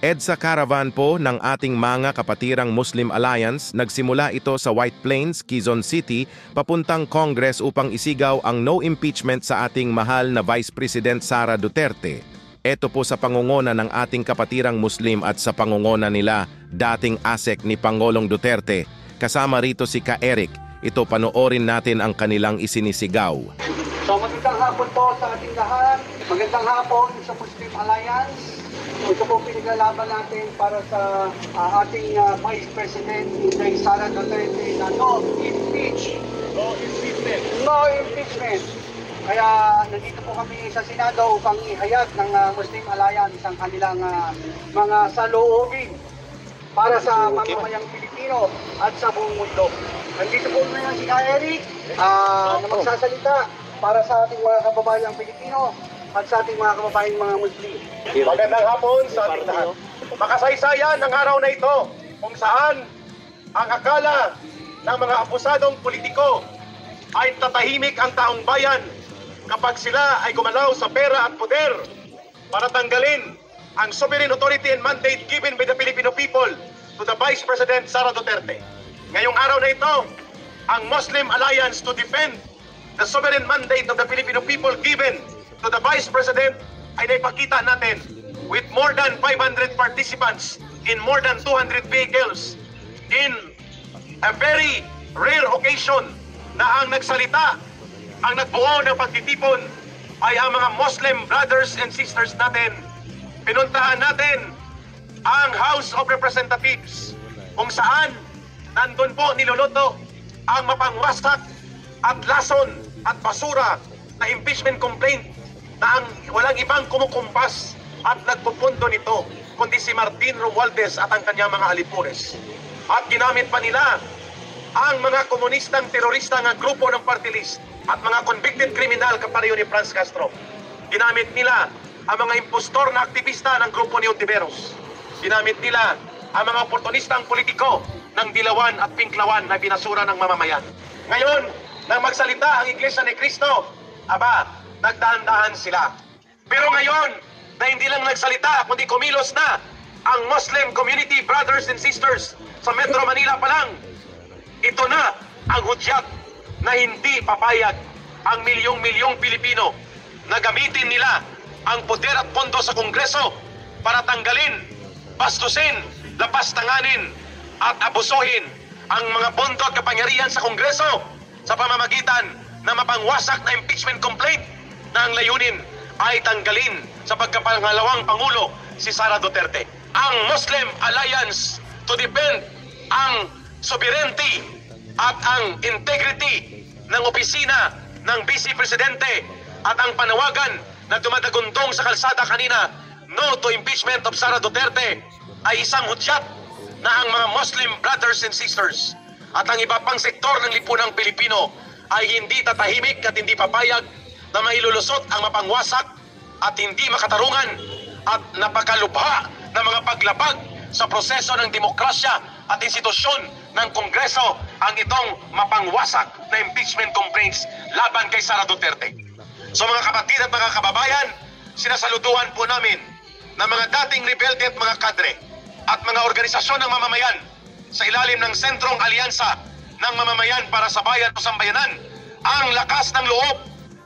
EDSA Caravan po ng ating mga kapatirang Muslim Alliance, nagsimula ito sa White Plains, Quezon City, papuntang Congress upang isigaw ang no impeachment sa ating mahal na Vice President Sara Duterte. Ito po sa pangunguna ng ating kapatirang Muslim at sa pangunguna nila, dating ASEC ni Pangulong Duterte. Kasama rito si Ka Eric. Ito panoorin natin ang kanilang isinisigaw. So magandang hapon po sa ating lahat. Magandang hapon sa Muslim Alliance. Ito po pinaglalaban natin para sa ating Vice President Inday Sara Duterte na no impeachment. No impeachment. Kaya nandito po kami sa Senado upang ihayag ng Muslim Alliance ang kanilang mga saloobin para sa mamamayang Pilipino at sa buong mundo. Nandito po ngayon si Ka Eric na magsasalita para sa ating mga kababayang Pilipino at sa ating mga kababayang mga Muslim. Magandang hapon sa ating lahat. Makasaysayan ang araw na ito kung saan ang akala ng mga apusadong politiko ay tatahimik ang taong bayan kapag sila ay gumalaw sa pera at poder para tanggalin ang sovereign authority and mandate given by the Filipino people to the Vice President Sara Duterte. Ngayong araw na ito, ang Muslim Alliance to defend the sovereign mandate of the Filipino people given to the Vice President ay naipakita natin with more than 500 participants in more than 200 vehicles in a very rare occasion na ang nagsalita, ang nagbuo ng pagtitipon ay ang mga Muslim brothers and sisters natin. Pinuntahan natin ang House of Representatives kung saan nandun po niluluto ang mapangwasak at lason at basura na impeachment complaint na ang walang ibang kumukumpas at nagpupundo nito kundi si Martin Romualdez at ang kanyang mga alipures. At ginamit pa nila ang mga komunistang terorista ng grupo ng party list at mga convicted criminal kapareho ni Franz Castro. Ginamit nila ang mga impostor na aktivista ng grupo ni Ontiveros. Ginamit nila ang mga oportunistang politiko ng Dilawan at Pinklawan na binasura ng mamamayan. Ngayon, nang magsalita ang Iglesia ni Cristo, nagdahan-dahan sila. Pero ngayon, na hindi lang nagsalita, kundi kumilos na ang Muslim community brothers and sisters sa Metro Manila pa lang. Ito na ang hudyat na hindi papayag ang milyong-milyong Pilipino na gamitin nila ang poder at pondo sa Kongreso para tanggalin, bastusin, lapastanganin at abusuhin ang mga pondo at kapangyarihan sa Kongreso sa pamamagitan na mapangwasak na impeachment complaint na ang layunin ay tanggalin sa pagkapangalawang Pangulo si Sara Duterte. Ang Muslim Alliance to defend ang sovereignty at ang integrity ng opisina ng Vice Presidente at ang panawagan na dumadaguntong sa kalsada kanina, no to impeachment of Sara Duterte, ay isang hudyat na ang mga Muslim brothers and sisters at ang iba pang sektor ng lipunang Pilipino ay hindi tatahimik at hindi papayag na mailulusot ang mapangwasak at hindi makatarungan at napakalubha na mga paglabag sa proseso ng demokrasya at institusyon ng Kongreso ang itong mapangwasak na impeachment complaints laban kay Sara Duterte. So mga kapatid at mga kababayan, sinasaluduhan po namin na mga dating rebelde at mga kadre at mga organisasyon ng mamamayan sa ilalim ng Sentrong Alyansa ng Mamamayan para sa Bayan o Sambayanan ang lakas ng loob,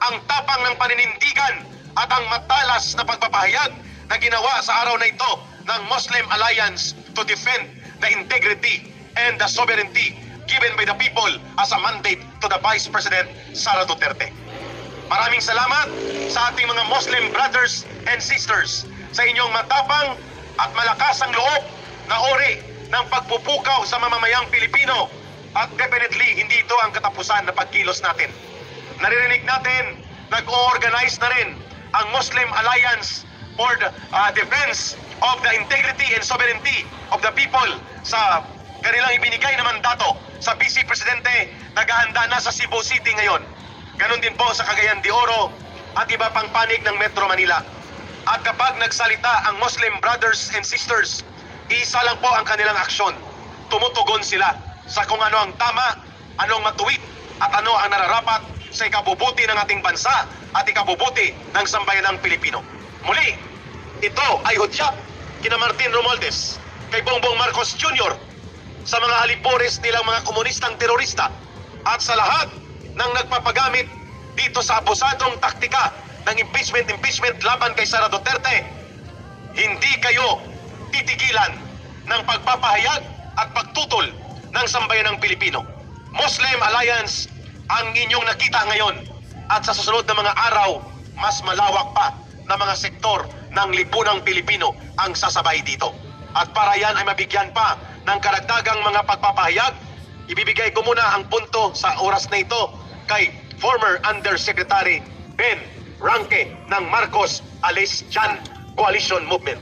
ang tapang ng paninindigan at ang matalas na pagpapahayag na ginawa sa araw na ito ng Muslim Alliance to defend the integrity and the sovereignty given by the people as a mandate to the Vice President Sara Duterte. Maraming salamat sa ating mga Muslim brothers and sisters sa inyong matapang at malakas ang loob na uri ng pagpupukaw sa mamamayang Pilipino at definitely hindi ito ang katapusan na pagkilos natin. Naririnig natin, nag-o-organize na rin ang Muslim Alliance for the defense of the integrity and sovereignty of the people sa kanilang ibinigay na mandato sa Vice Presidente. Naghahanda na sa Cebu City ngayon. Ganon din po sa Cagayan de Oro at iba pang panig ng Metro Manila. At kapag nagsalita ang Muslim brothers and sisters, isa lang po ang kanilang aksyon. Tumutugon sila sa kung ano ang tama, anong matuwid at ano ang nararapat sa ikabubuti ng ating bansa at ikabubuti ng sambayanang Pilipino. Muli, ito ay hudyat kina Martin Romualdez, kay Bongbong Marcos Jr., sa mga halipores nilang mga komunistang terorista, at sa lahat ng nagpapagamit dito sa abusadong taktika ng impeachment laban kay Sara Duterte. Hindi kayo titigilan ng pagpapahayag at pagtutol ng sambayanang Pilipino. Muslim Alliance ang inyong nakita ngayon, at sa susunod na mga araw, mas malawak pa na mga sektor ng lipunang Pilipino ang sasabay dito. At para yan ay mabigyan pa ng karagdagang mga pagpapahayag, ibibigay ko muna ang punto sa oras na ito kay former Undersecretary Ben Ranque ng Marcos Alis Jan Coalition Movement.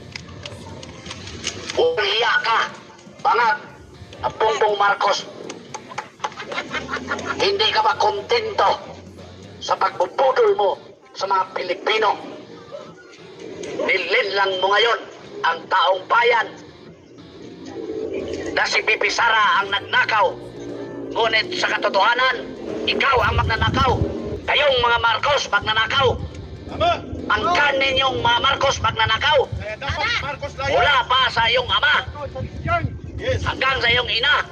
Uhiya ka, bangat, ang Bongbong Marcos. Hindi ka ba kontento sa pagbubudol mo sa mga Pilipino? Nilinlang mo ngayon ang taong bayan na si Bibi Sara ang nagnakaw. Ngunit sa katotohanan, ikaw ang magnanakaw. Kayong mga Marcos magnanakaw. Ang kanin yung mga Marcos magnanakaw. Wala pa sa iyong ama. Hanggang sa iyong ina.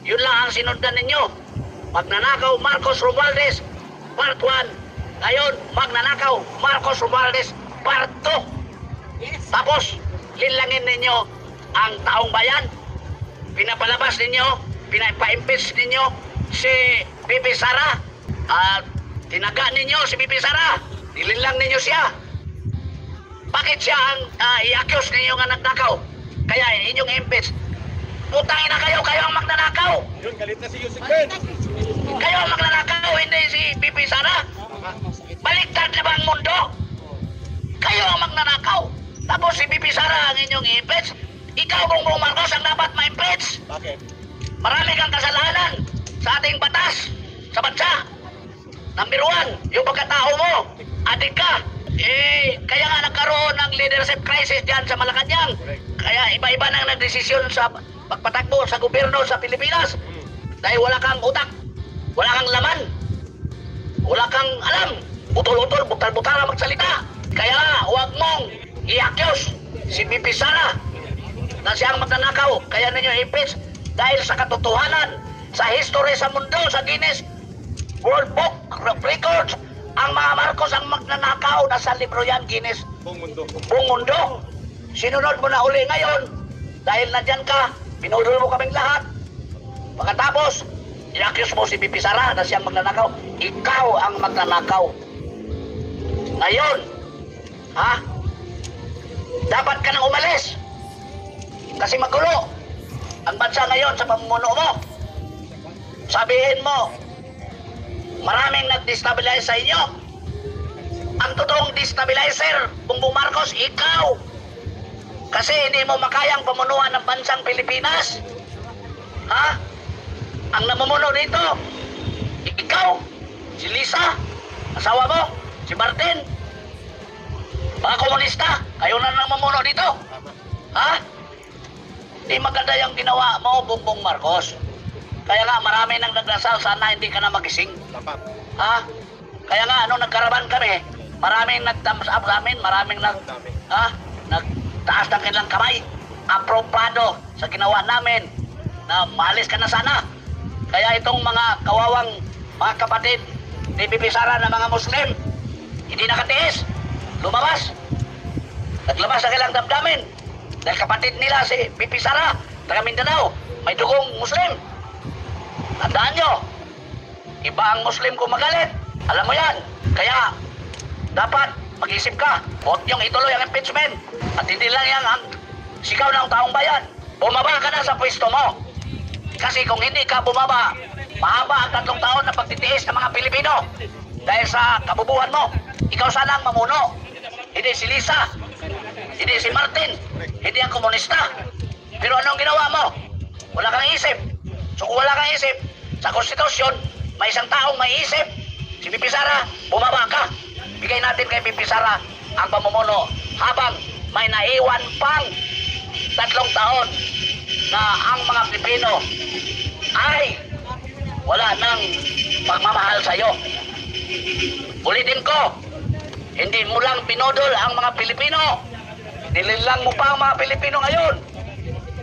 Yun lang ang sinundan ninyo. Magnanakaw Marcos Romualdez Part 1. Ngayon, magnanakaw Marcos Romualdez Part 2. Tapos, linlangin ninyo ang taong bayan. Pinapalabas ninyo, pinapa-impeach ninyo si Bibi Sara. At tinaga ninyo si Bibi Sara. Nilinlang ninyo siya. Bakit siya ang i-accuse ninyo nga nagnakaw? Kaya inyong impeach. Putangin na kayo ang magnanakaw. Yun, galit na si Yusik Ben. Kayo ang magnanakaw, hindi si Bibi Sara. Baliktad na ba ang mundo? Kayo ang magnanakaw. Tapos si Bibi Sara ang inyong i-impeach. Ikaw, Bongbong Marcos, ang dapat ma-impeach. Bakit? Marami kang kasalanan sa ating batas, sa bansa. Number 1, yung pagkatao mo, adik ka. Kaya nga nagkaroon ng leadership crisis dyan sa Malacanang. Kaya iba-iba nang nagdesisyon sa pagpatakbo sa gobyerno sa Pilipinas. Dahil wala kang utak, wala kang laman, wala kang alam. Utol-utol, butal-butal ang magsalita. Kaya huwag mong i-accuse si Bibi Sara na siyang magnanakaw. Kaya ninyo impeach dahil sa katotohanan, sa history sa mundo, sa Guinness World Book of Records, ang mga Marcos ang magnanakaw. Nasa libro yan, Guinness. Buong mundo. Buong mundo. Sinunod mo na uli ngayon. Dahil nandyan ka, pinudol mo kaming lahat. Pagkatapos, i-accuse mo si Bibi Sara na siyang magnanakaw. Ikaw ang magnanakaw. Ngayon, dapat ka nang umalis. Kasi magulo ang bansa ngayon sa pamumuno mo. Sabihin mo, maraming nag-destabilize sa inyo. Ang totoong destabilizer, Bongbong Marcos, ikaw. Kasi hindi mo makayang pamunuan ng bansang Pilipinas. Ang namumuno dito, ikaw, si Lisa, asawa mo, si Martin, mga komunista, kayo na namumuno dito. Di maganda yung ginawa mo, Bongbong Marcos. Kaya nga, marami nang nagdasal, sana hindi ka na magising. Kaya nga, nung nagkaraban kami, maraming nag-thumbs up sa amin, maraming nagtaas ng kanilang kamay. Aprobado sa ginawa namin na maalis ka na sana. Kaya itong mga kawawang mga kapatid ni Bibi Sara na mga Muslim, hindi nakatiis, lumabas. Naglabas sa kanilang damdamin. Dahil kapatid nila si Bibi Sara, taga Mindanao, may dugong Muslim. Tandaan nyo, iba ang Muslim kung magalit. Alam mo yan. Kaya, dapat mag-isip ka. Huwag niyong ituloy ang impeachment. At hindi lang yan ang sigaw ng taong bayan. Bumaba ka na sa pwesto mo. Kasi kung hindi ka bumaba, mahaba ang 3 taon na pagtitiis ng mga Pilipino. Dahil sa kabubuhan mo, ikaw sana ang mamuno. Hindi si Lisa, hindi si Martin, hindi ang komunista. Pero anong ginawa mo? Wala kang isip. So kung wala kang isip, sa konstitusyon, may isang taong may isip. Si Bibi Sara, bumaba ka. Bigay natin kay Bibi Sara ang pamumuno habang may naiwan pang 3 taon na ang mga Pilipino ay wala nang pagmamahal sa iyo. Ulitin ko, hindi mo lang pinodol ang mga Pilipino. Nilinlang mo pa ang mga Pilipino ngayon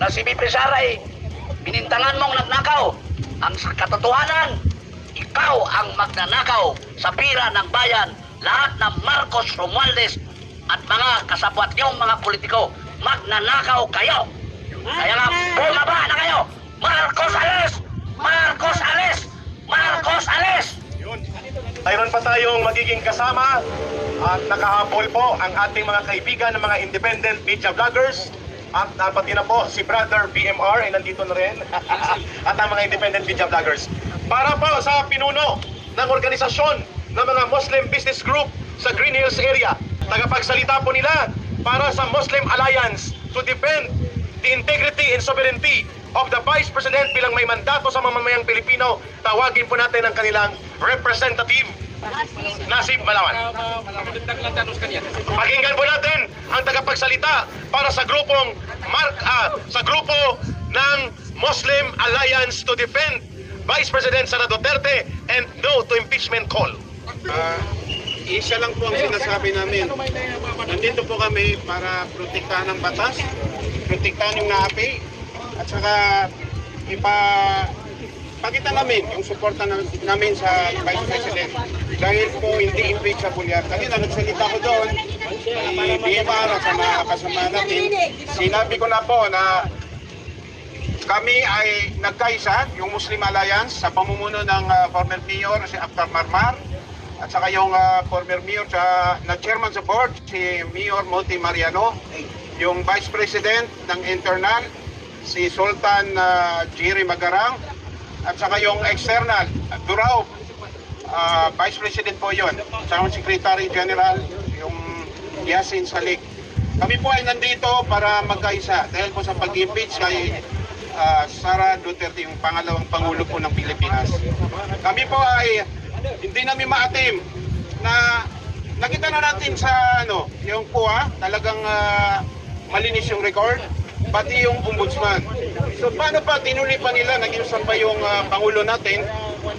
na si BP Sara ay binintangan mong nagnakaw. Ang katotohanan, ikaw ang magnanakaw sa pira ng bayan. Lahat ng Marcos, Romualdez at mga kasabwat niyong mga politiko, magnanakaw kayo. Kaya nga, bumaba na kayo! Marcos alis! Marcos alis! Marcos alis! Mayroon pa tayong magiging kasama at nakahabol po ang ating mga kaibigan ng mga independent media vloggers at pati na po si Brother BMR ay nandito na rin at ang mga independent media vloggers para po sa pinuno ng organisasyon ng mga Muslim Business Group sa Green Hills area. Tagapagsalita po nila para sa Muslim Alliance to defend the integrity and sovereignty of the Vice President bilang may mandato sa mamamayang Pilipino. Tawagin po natin ang kanilang representative, Nasib Malawan. Pakinggan po natin ang tagapagsalita para sa grupong sa grupo ng Muslim Alliance to defend Vice President Sara Duterte and no to impeachment call. Isa lang po ang sinasabi namin. Nandito po kami para protektahan ang batas, protektahan yung naapi, at saka ipakita namin yung suporta namin sa Vice President. Dahil po hindi impeachable yan. Kanina nagsalita ko doon, si BMR at sa mga kasama natin, sinabi ko na po na kami ay nagkaisa, yung Muslim Alliance, sa pamumuno ng former mayor si Akhtar Marmar, at saka yung former mayor na chairman sa board, si Mayor Moti Mariano, yung vice president ng internal, si Sultan Jerry Magarang, at saka yung external, Durao, vice president po yun, saka yung secretary general, yung Yasin Salik. Kami po ay nandito para magkaisa dahil po sa pag-impeach kay Sara Duterte, yung pangalawang pangulo po ng Pilipinas. Kami po ay hindi namin maatim na nakita na natin sa yung kuha, talagang malinis yung record, pati yung ombudsman. So paano pa tinuli pa nila, nag-iusap pa yung pangulo natin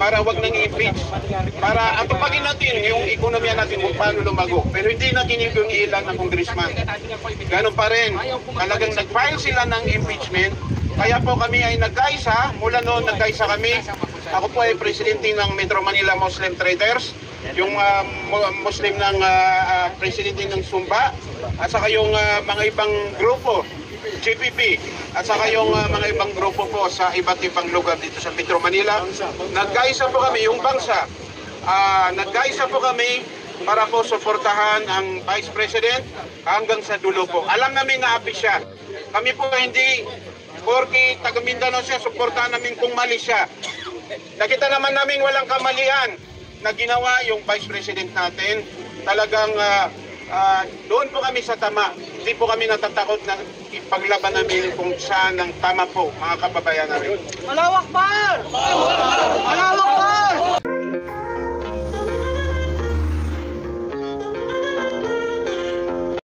para wag nang i-impeach, para atupagin natin yung ekonomiya natin kung paano lumago. Pero hindi na kinig yung ilan ng congressman. Ganun pa rin, talagang nag-file sila ng impeachment. Kaya po kami ay nagkaisa, mula noon nagkaisa kami. Ako po ay presidente ng Metro Manila Muslim Traders, yung Muslim ng presidente ng Sumba, at saka yung mga ibang grupo, GPP, at saka yung mga ibang grupo po sa iba't ibang lugar dito sa Metro Manila. Nagkaisa po kami, yung bangsa, nagkaisa po kami para po suportahan ang Vice President hanggang sa dulo po. Alam namin na api siya. Kami po hindi, porque taga Mindanao siya, suportahan namin kung mali siya. Nakita naman namin walang kamalian na ginawa yung Vice President natin. Talagang doon po kami sa tama. Hindi po kami natatakot na ipaglaban namin kung saan ang tama po, mga kababayan namin. Allahu Akbar!